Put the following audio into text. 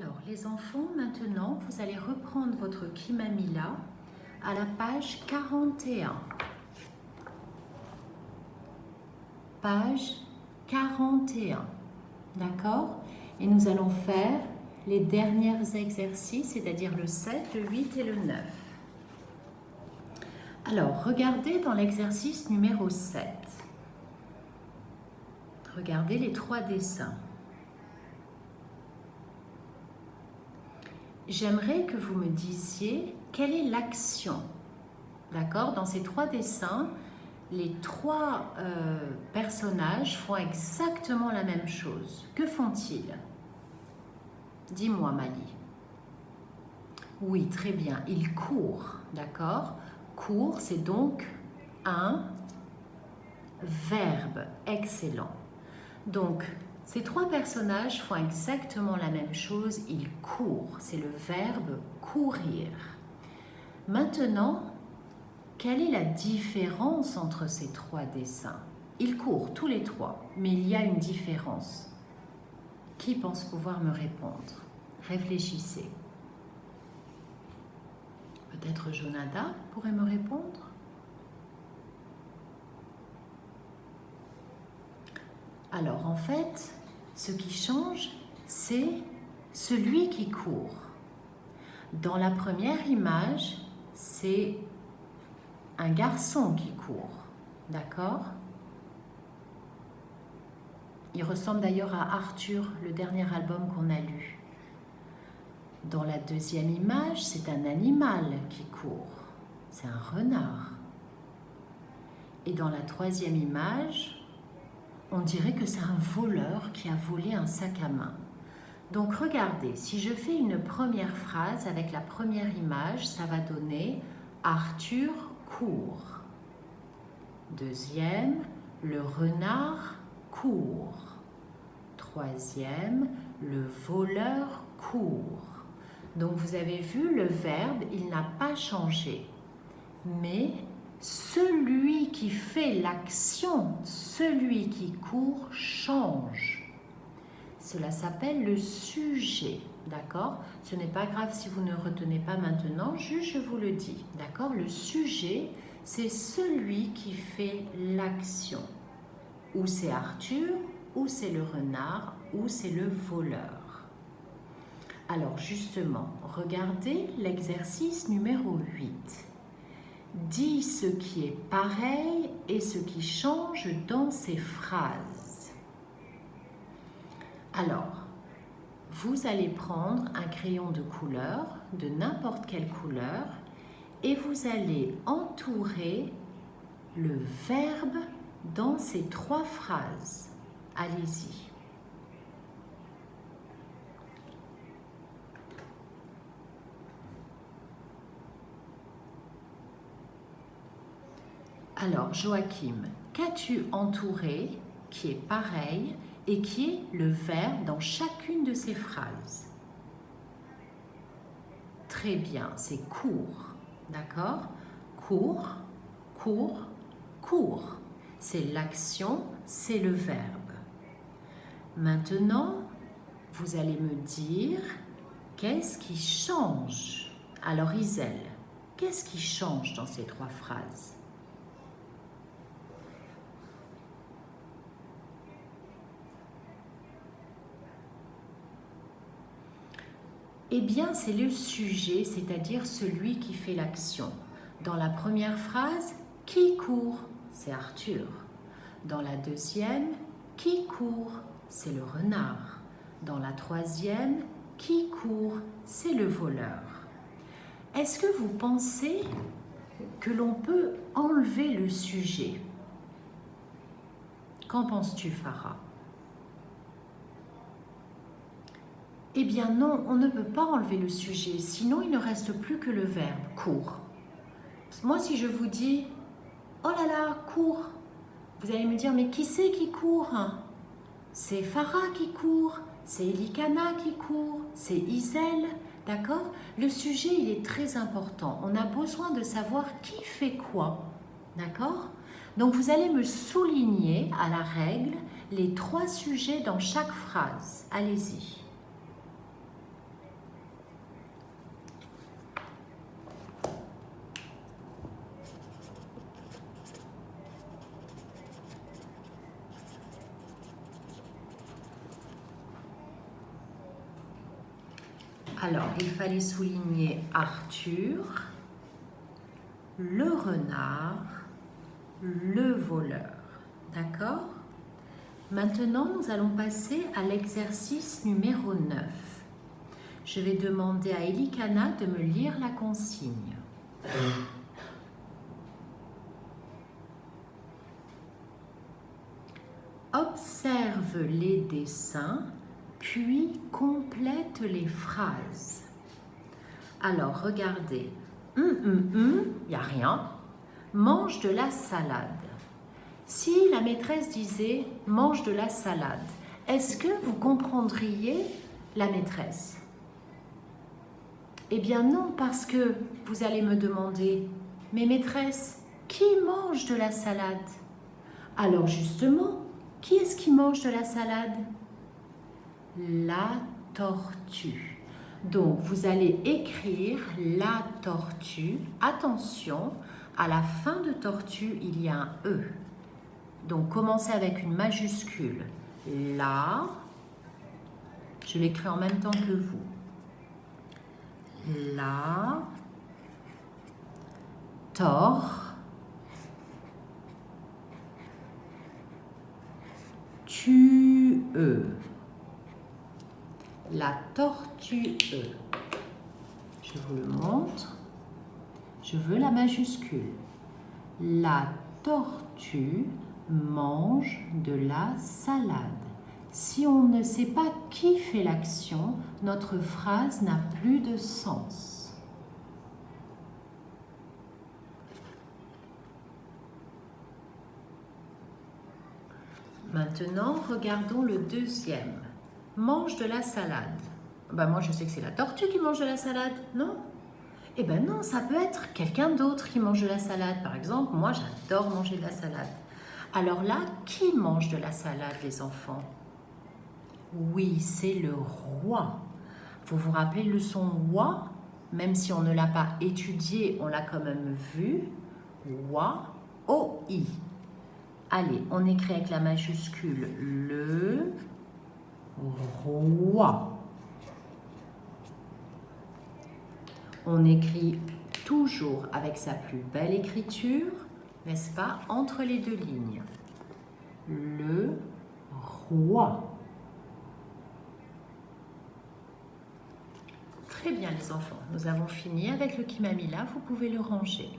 Alors, les enfants, maintenant, vous allez reprendre votre Kimamila à la page 41. Page 41. D'accord? Et nous allons faire les derniers exercices, c'est-à-dire le 7, le 8 et le 9. Alors, regardez dans l'exercice numéro 7. Regardez les trois dessins. J'aimerais que vous me disiez quelle est l'action. D'accord? Dans ces trois dessins, les trois personnages font exactement la même chose. Que font-ils? Dis-moi, Mali. Oui, très bien. Ils courent. D'accord? Court, c'est donc un verbe. Excellent. Donc, ces trois personnages font exactement la même chose, ils courent, c'est le verbe courir. Maintenant, quelle est la différence entre ces trois dessins? Ils courent tous les trois, mais il y a une différence. Qui pense pouvoir me répondre? Réfléchissez. Peut-être Jonada pourrait me répondre? Alors en fait, ce qui change, c'est celui qui court. Dans la première image, c'est un garçon qui court, d'accord? Il ressemble d'ailleurs à Arthur, le dernier album qu'on a lu. Dans la deuxième image, c'est un animal qui court, c'est un renard. Et dans la troisième image, on dirait que c'est un voleur qui a volé un sac à main. Donc regardez, si je fais une première phrase avec la première image, ça va donner Arthur court. Deuxième, le renard court. Troisième, le voleur court. Donc vous avez vu, le verbe, il n'a pas changé. Mais celui qui fait l'action, celui qui court, change. Cela s'appelle le sujet, d'accord? Ce n'est pas grave si vous ne retenez pas maintenant, juste je vous le dis, d'accord? Le sujet, c'est celui qui fait l'action. Ou c'est Arthur, ou c'est le renard, ou c'est le voleur. Alors justement, regardez l'exercice numéro 8. Dis ce qui est pareil et ce qui change dans ces phrases. Alors, vous allez prendre un crayon de couleur, de n'importe quelle couleur, et vous allez entourer le verbe dans ces trois phrases. Allez-y. Alors, Joachim, qu'as-tu entouré qui est pareil et qui est le verbe dans chacune de ces phrases? Très bien, c'est court, d'accord? Court, court, court. C'est l'action, c'est le verbe. Maintenant, vous allez me dire qu'est-ce qui change? Alors Isel, qu'est-ce qui change dans ces trois phrases? Eh bien, c'est le sujet, c'est-à-dire celui qui fait l'action. Dans la première phrase, qui court? C'est Arthur. Dans la deuxième, qui court? C'est le renard. Dans la troisième, qui court? C'est le voleur. Est-ce que vous pensez que l'on peut enlever le sujet? Qu'en penses-tu, Farah? Eh bien non, on ne peut pas enlever le sujet, sinon il ne reste plus que le verbe « court ». Moi, si je vous dis « Oh là là, court », vous allez me dire « Mais qui c'est qui court ?» C'est Farah qui court, c'est Elikana qui court, c'est Isel, d'accord? Le sujet, il est très important. On a besoin de savoir qui fait quoi, d'accord? Donc, vous allez me souligner à la règle les trois sujets dans chaque phrase. Allez-y. Alors, il fallait souligner Arthur, le renard, le voleur. D'accord? Maintenant, nous allons passer à l'exercice numéro 9. Je vais demander à Elikana de me lire la consigne. Observe les dessins, puis complète les phrases. Alors, regardez. Il n'y a rien. Mange de la salade. Si la maîtresse disait « mange de la salade », est-ce que vous comprendriez la maîtresse? Eh bien non, parce que vous allez me demander « mais maîtresse, qui mange de la salade ?» Alors justement, qui est-ce qui mange de la salade? La tortue. Donc, vous allez écrire la tortue. Attention, à la fin de tortue, il y a un E. Donc, commencez avec une majuscule. La, je l'écris en même temps que vous. La, tue. La tortue. Je vous le montre. Je veux la majuscule. La tortue mange de la salade. Si on ne sait pas qui fait l'action, notre phrase n'a plus de sens. Maintenant, regardons le deuxième. Mange de la salade. Ben moi, je sais que c'est la tortue qui mange de la salade, non? Eh ben non, ça peut être quelqu'un d'autre qui mange de la salade. Par exemple, moi, j'adore manger de la salade. Alors là, qui mange de la salade, les enfants? Oui, c'est le roi. Vous vous rappelez le son « wa » Même si on ne l'a pas étudié, on l'a quand même vu. « Wa », « O-I ». Allez, on écrit avec la majuscule le roi. On écrit toujours avec sa plus belle écriture, n'est-ce pas, entre les deux lignes. Le roi. Très bien les enfants, nous avons fini avec le Kimamila, vous pouvez le ranger.